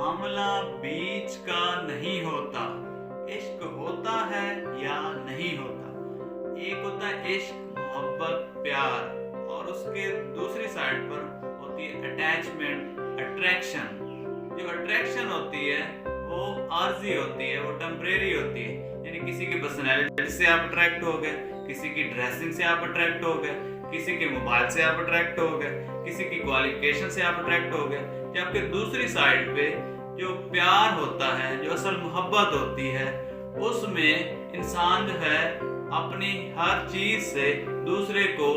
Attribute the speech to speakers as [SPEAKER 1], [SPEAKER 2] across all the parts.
[SPEAKER 1] मामला बीच का नहीं होता, इश्क होता है या नहीं होता। एक होता है इश्क, मोहब्बत, प्यार, और उसके दूसरी साइड पर होती है अटैचमेंट, अट्रैक्शन। जो अट्रैक्शन होती है वो आर्जी होती है, वो टेम्परेरी होती है, यानी किसी की पर्सनैलिटी से आप अट्रैक्ट हो गए, किसी की ड्रेसिंग से आप अट्रैक्ट हो गए, किसी के मोबाइल से आप अट्रैक्ट हो गए, किसी की क्वालिफिकेशन से आप अट्रैक्ट हो गए। जबकि दूसरी साइड पे जो प्यार होता है, जो असल मोहब्बत होती है, उसमें इंसान जो है अपनी हर चीज से दूसरे को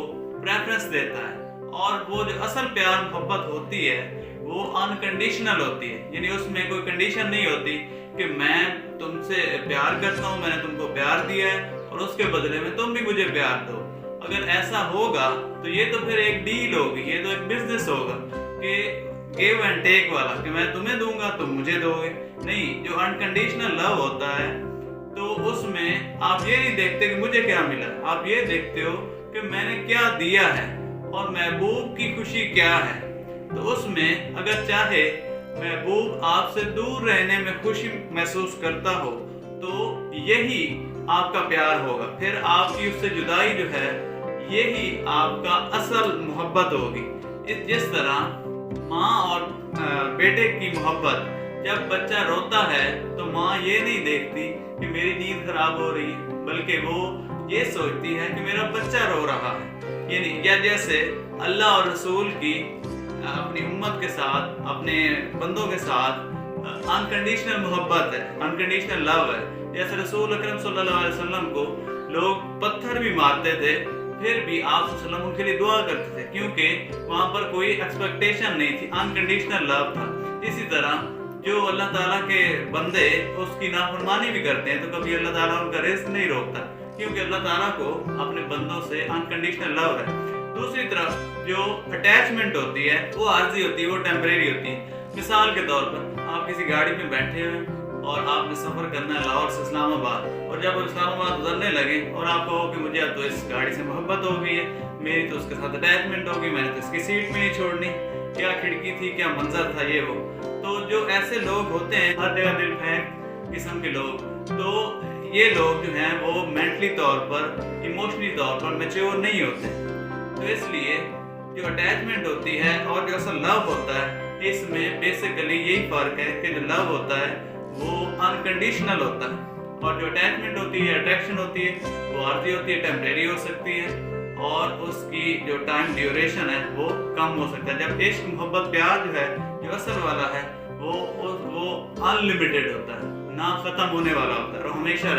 [SPEAKER 1] प्रेफरेंस देता है, और वो जो असल प्यार मोहब्बत होती है वो अनकंडीशनल होती है, यानी उसमें कोई कंडीशन नहीं होती कि मैं तुमसे प्यार करता हूँ, मैंने तुमको प्यार दिया है और उसके बदले में तुम भी मुझे प्यार दो। अगर ऐसा होगा तो ये तो फिर एक डील होगी, ये तो एक बिजनेस होगा कि गिव एंड टेक वाला, कि मैं तुम्हें दूंगा तुम मुझे दोगे। नहीं, जो अनकंडीशनल लव होता है तो उसमें आप ये नहीं देखते कि मुझे क्या मिला, आप ये देखते हो कि मैंने क्या दिया है और महबूब की खुशी क्या है। तो उसमें अगर चाहे महबूब आपसे दूर रहने में खुशी महसूस करता हो तो यही आपका प्यार होगा, फिर आपकी उससे जुदाई जो है यही आपका असल मोहब्बत होगी। जिस तरह माँ और बेटे की मोहब्बत, जब बच्चा रोता है तो माँ ये नहीं देखती कि मेरी नींद खराब हो रही है, बल्कि वो ये सोचती है कि मेरा बच्चा रो रहा है। यानी या जैसे अल्लाह और रसूल की अपनी उम्मत के साथ, अपने बंदों के साथ अनकंडीशनल मोहब्बत है, अनकंडीशनल लव है। जैसे रसूल अकरम सल्लल्लाहु अलैहि वसल्लम को लोग पत्थर भी मारते थे, फिर भी आप सल्लल्लाहु उनके लिए दुआ करते थे, क्योंकि वहां पर कोई एक्सपेक्टेशन नहीं थी, अनकंडीशनल लव था। इसी तरह जो अल्लाह ताला के बंदे उसकी नाफरमानी भी करते हैं तो कभी अल्लाह ताला उनका रिस्क नहीं रोकता, क्योंकि अल्लाह ताला को अपने बंदों से अनकंडीशनल लव है। दूसरी तरफ जो अटैचमेंट होती है वो आर्जी होती है, वो टेम्परेरी होती है। मिसाल के तौर पर आप किसी गाड़ी में बैठे हैं और आपने सफर करना है लाहौर से इस्लामाबाद, और जब इस्लामाबाद उतरने लगे और आप कहो कि मुझे अब तो इस गाड़ी से मोहब्बत हो गई है, मेरी तो उसके साथ अटैचमेंट होगी, मैंने तो इसकी सीट भी नहीं छोड़नी, क्या खिड़की थी, क्या मंजर था, ये वो। तो जो ऐसे लोग होते हैं हर जगह दिल फेंक किस्म के लोग, तो ये लोग जो हैं वो मेंटली तौर पर, इमोशनली तौर पर मैच्योर नहीं होते। तो इसलिए जो अटैचमेंट होती है और जो असल लव होता है, इसमें बेसिकली यही फर्क है कि जो लव होता है वो अनकंडीशनल होता है, और जो अटैचमेंट होती है, अट्रैक्शन होती है, वो आर्जी होती है, टेम्परेरी हो सकती है, और उसकी जो टाइम ड्यूरेशन है वो कम हो सकता है। जब इश्क, मोहब्बत, प्यार जो है, जो असल वाला है, वो अनलिमिटेड होता है, ना खत्म होने वाला होता है और हमेशा